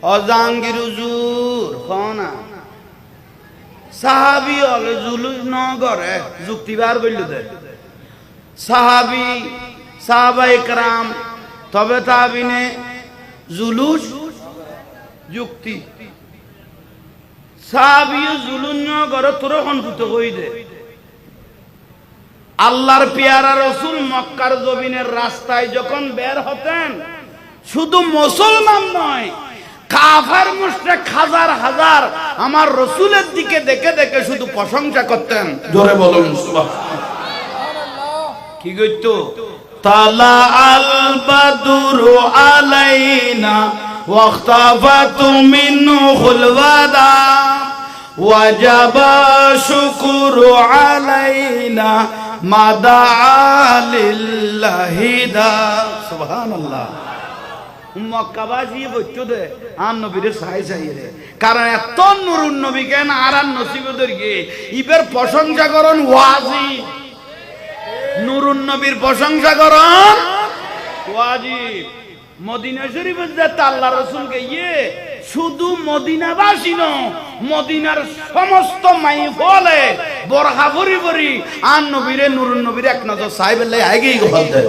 অজাঙ্গির হুজুর হনা সাহাবী হলে জুলুস ন করে যুক্তিবার বলল দে সাহাবায়ে کرام তবে তাবিনে জুলুস যুক্তি সাহাবী জুলুস ন করে তোর অনুভূত হই দে আল্লাহর পেয়ারা রাসূল মক্কার জমিনের রাস্তায় যখন বের হতেন শুধু মুসলমান নয় কাফের মুশরিক হাজার হাজার আমার রাসূলের দিকে দেখে দেখে শুধু প্রশংসা করতেন জোরে বলুন সুবহানাল্লাহ কি কইতো তালা আল বাদরু আলাইনা ওয়াখতাফাতু মিনহুল ওয়াদা ওয়াজাবা শুকরু আলাইনা মাদা লিল্লাহি দা সুবহানাল্লাহ মক্কাবাসী বইতো দে আর নবীরে চাই চাই রে কারণ এত নুরুন নবী কেন আর নসিবদের গিয়ে ইবের প্রশংসা করন ওয়াজিব নুরুন নবীর প্রশংসা করন ওয়াজিব মদিনা শরীফে যেতে আল্লাহ রাসূলকে শুধু মদিনাবাসী ন মদিনার সমস্ত মাইফলে বরহা ভরি ভরি আর নবীরে নুরুন নবীর এক নজর সাহেবের লাই আগেই গোপাল দেয়